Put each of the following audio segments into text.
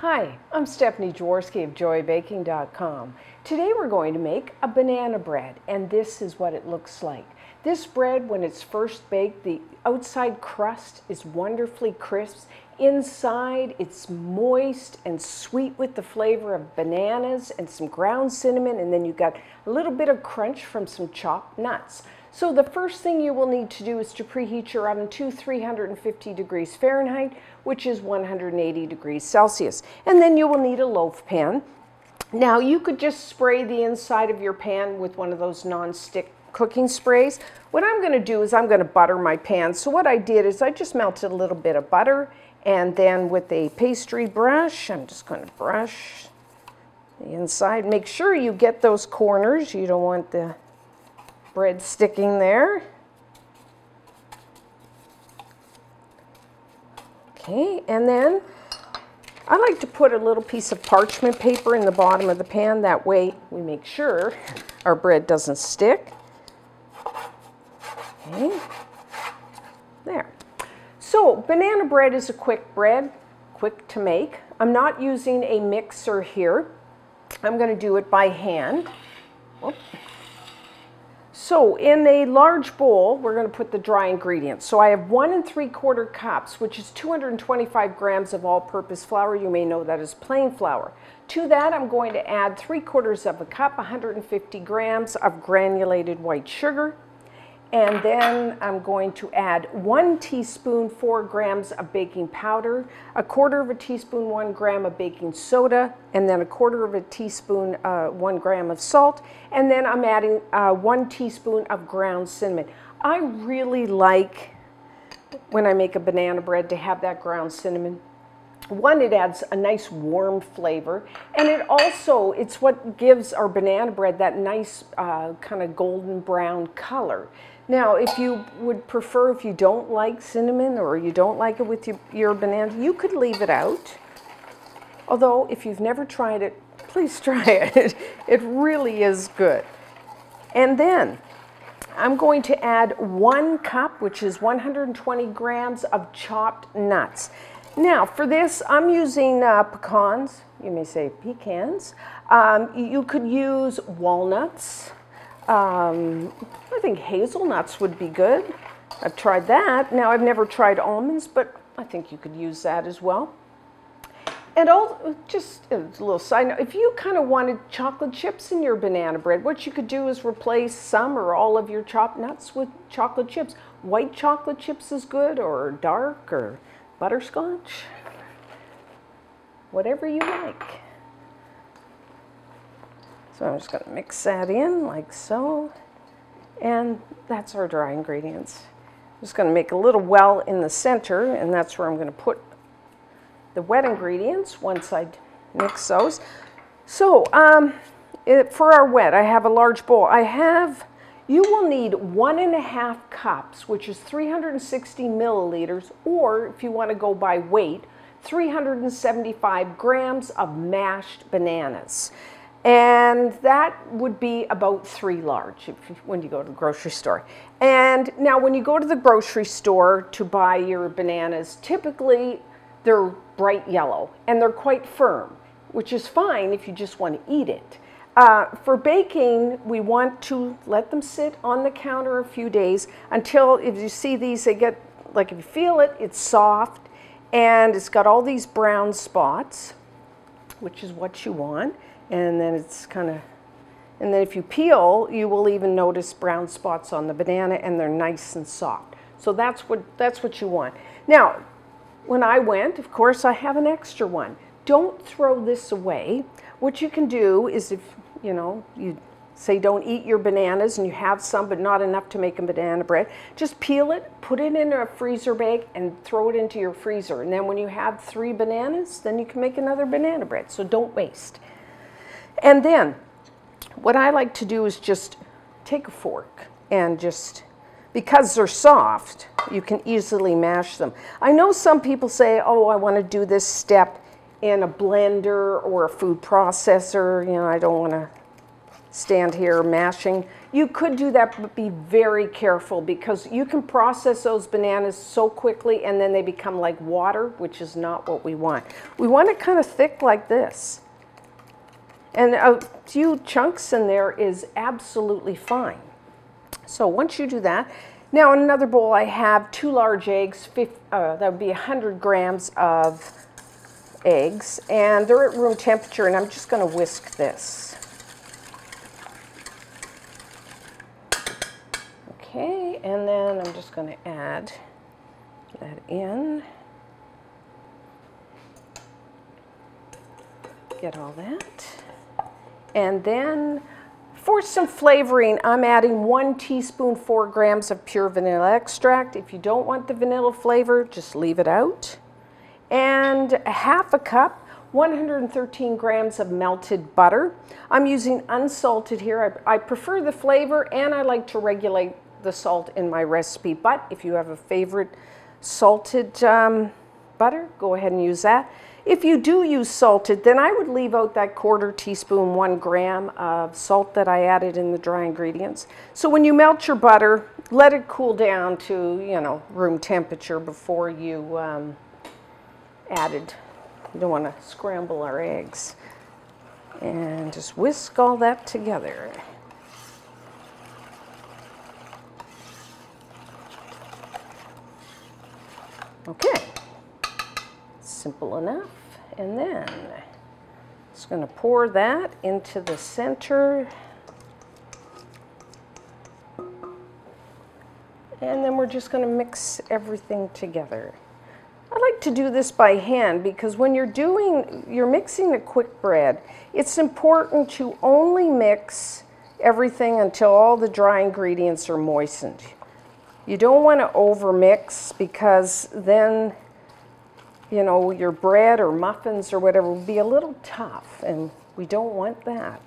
Hi, I'm Stephanie Jaworski of joybaking.com. Today we're going to make a banana bread, and this is what it looks like. This bread, when it's first baked, the outside crust is wonderfully crisp. Inside, it's moist and sweet with the flavor of bananas and some ground cinnamon, and then you've got a little bit of crunch from some chopped nuts. So the first thing you will need to do is to preheat your oven to 350 degrees Fahrenheit, which is 180 degrees Celsius. And then you will need a loaf pan. Now you could just spray the inside of your pan with one of those non-stick cooking sprays. What I'm going to do is I'm going to butter my pan. So what I did is I just melted a little bit of butter, and then with a pastry brush, I'm just going to brush the inside. Make sure you get those corners. You don't want the bread sticking there. Okay, and then I like to put a little piece of parchment paper in the bottom of the pan. That way we make sure our bread doesn't stick. Okay, there. So banana bread is a quick bread, quick to make. I'm not using a mixer here. I'm going to do it by hand. Whoop. So in a large bowl, we're going to put the dry ingredients. So I have 1 3/4 cups, which is 225 grams of all-purpose flour. You may know that as plain flour. To that, I'm going to add 3/4 of a cup, 150 grams of granulated white sugar. And then I'm going to add 1 teaspoon, 4 grams of baking powder, 1/4 teaspoon, 1 gram of baking soda, and then 1/4 teaspoon, 1 gram of salt. And then I'm adding 1 teaspoon of ground cinnamon. I really like, when I make a banana bread, to have that ground cinnamon. One, it adds a nice warm flavor, and it's what gives our banana bread that nice kind of golden brown color. Now, if you would prefer, if you don't like cinnamon or you don't like it with your banana, you could leave it out. Although, if you've never tried it, please try it. It really is good. And then I'm going to add 1 cup, which is 120 grams of chopped nuts. Now, for this, I'm using pecans. You may say pecans. You could use walnuts. I think hazelnuts would be good. I've tried that. Now, I've never tried almonds, but I think you could use that as well. And just a little side note, if you kind of wanted chocolate chips in your banana bread, what you could do is replace some or all of your chopped nuts with chocolate chips. White chocolate chips is good, or dark, or butterscotch, whatever you like. So I'm just going to mix that in like so, and that's our dry ingredients. I'm just going to make a little well in the center, and that's where I'm going to put the wet ingredients once I mix those. So for our wet, I have a large bowl. You will need 1 1/2 cups, which is 360 milliliters, or if you want to go by weight, 375 grams of mashed bananas. And that would be about 3 large when you go to the grocery store. And now when you go to the grocery store to buy your bananas, typically they're bright yellow and they're quite firm, which is fine if you just want to eat it. For baking, we want to let them sit on the counter a few days until, if you see these, they get, like if you feel it, it's soft and it's got all these brown spots, which is what you want. And then it's kind of, and then if you peel, you will even notice brown spots on the banana, and they're nice and soft. So that's what you want. Now, when I went, of course, I have an extra one. Don't throw this away. What you can do is, if you say don't eat your bananas and you have some but not enough to make a banana bread, just peel it, put it in a freezer bag, and throw it into your freezer. And then when you have 3 bananas, then you can make another banana bread. So don't waste. And then what I like to do is just take a fork and just, because they're soft, you can easily mash them. I know some people say, oh, I want to do this step in a blender or a food processor. I don't want to stand here mashing. You could do that, but be very careful because you can process those bananas so quickly and then they become like water, which is not what we want. We want it kind of thick like this. And a few chunks in there is absolutely fine. So once you do that, now in another bowl I have 2 large eggs, that would be 100 grams of eggs, and they're at room temperature, and I'm just going to whisk this. Okay, and then I'm just going to add that in. Get all that. And then for some flavoring, I'm adding 1 teaspoon, 4 grams of pure vanilla extract. If you don't want the vanilla flavor, just leave it out. And ½ a cup, 113 grams of melted butter. I'm using unsalted here. I prefer the flavor and I like to regulate the salt in my recipe. But if you have a favorite salted butter, go ahead and use that. If you do use salted, then I would leave out that 1/4 teaspoon, 1 gram of salt that I added in the dry ingredients. So when you melt your butter, let it cool down to, you know, room temperature before you add it. You don't want to scramble our eggs. And just whisk all that together. Okay. Simple enough. And then just going to pour that into the center. And then we're just going to mix everything together. I like to do this by hand because when you're mixing a quick bread, it's important to only mix everything until all the dry ingredients are moistened. You don't want to over mix because then, you know, your bread or muffins or whatever will be a little tough, and we don't want that.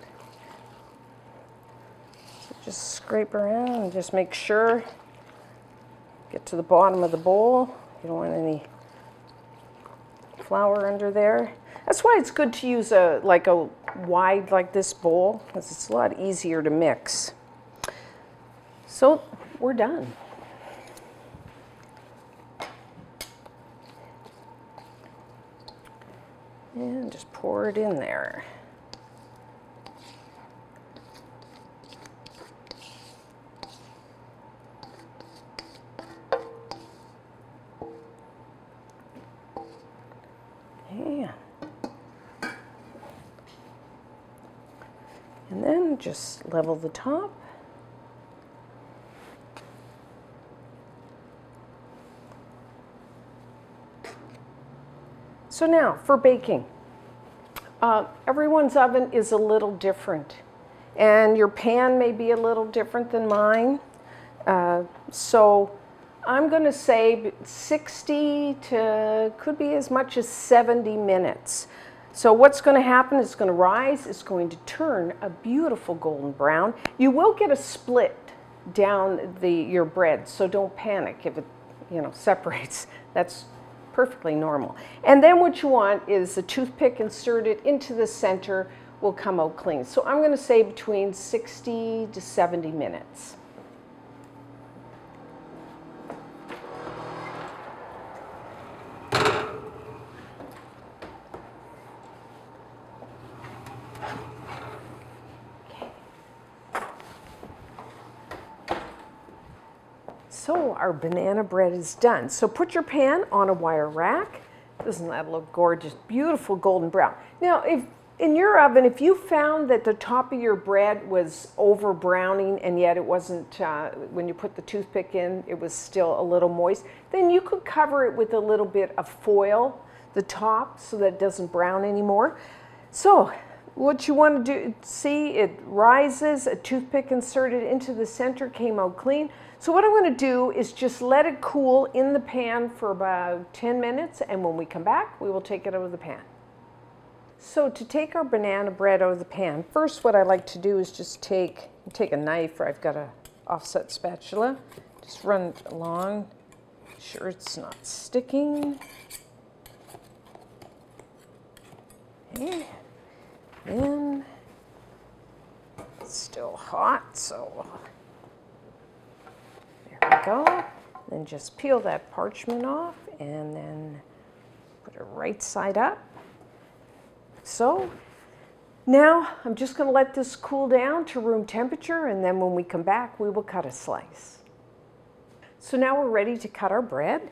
So just scrape around and just make sure, get to the bottom of the bowl. You don't want any flour under there. That's why it's good to use a wide like this bowl, because it's a lot easier to mix. So we're done. And just pour it in there. Yeah. And then just level the top. So now for baking. Everyone's oven is a little different, and your pan may be a little different than mine. So I'm going to say 60 to could be as much as 70 minutes. So what's going to happen is it's going to rise, it's going to turn a beautiful golden brown. You will get a split down your bread, so don't panic if it, you know, separates. That's perfectly normal. And then what you want is a toothpick inserted into the center will come out clean. So I'm going to say between 60 to 70 minutes. So our banana bread is done. So put your pan on a wire rack. Doesn't that look gorgeous? Beautiful golden brown. Now, if in your oven, if you found that the top of your bread was over browning and yet it wasn't, when you put the toothpick in, it was still a little moist, then you could cover it with a little bit of foil, the top, so that it doesn't brown anymore. So what you want to do, see, it rises, a toothpick inserted into the center, came out clean. So what I'm going to do is just let it cool in the pan for about 10 minutes, and when we come back, we will take it out of the pan. So to take our banana bread out of the pan, first what I like to do is just take a knife, or I've got an offset spatula, just run it along, make sure it's not sticking. Okay. Then It's still hot, so there we go. Then just peel that parchment off and then put it right side up. So now I'm just going to let this cool down to room temperature, and then when we come back we will cut a slice. So now we're ready to cut our bread.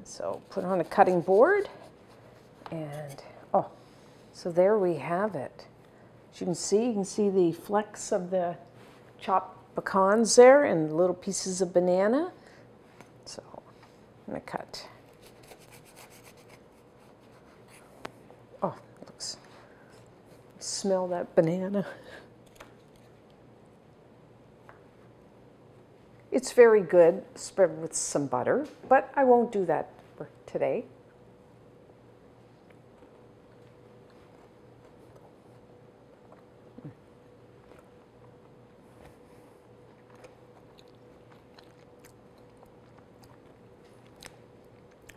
So put on a cutting board, and oh, so there we have it. As you can see the flecks of the chopped pecans there and little pieces of banana. So I'm going to cut. Oh, it looks, smell that banana. It's very good spread with some butter, but I won't do that for today.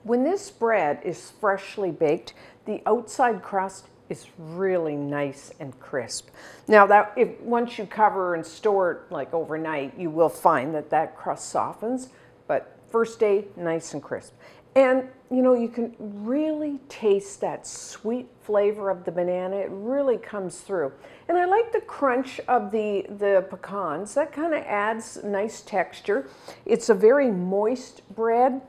When this bread is freshly baked, the outside crust is really nice and crisp. Now that once you cover and store it like overnight, you will find that that crust softens, but first day, nice and crisp. And you know, you can really taste that sweet flavor of the banana. It really comes through. And I like the crunch of the pecans. That kind of adds nice texture. It's a very moist bread.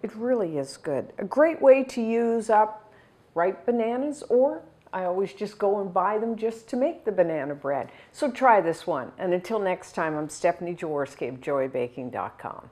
It really is good. A great way to use up ripe bananas, or I always just go and buy them just to make the banana bread. So try this one. And until next time, I'm Stephanie Jaworski of JoyBaking.com.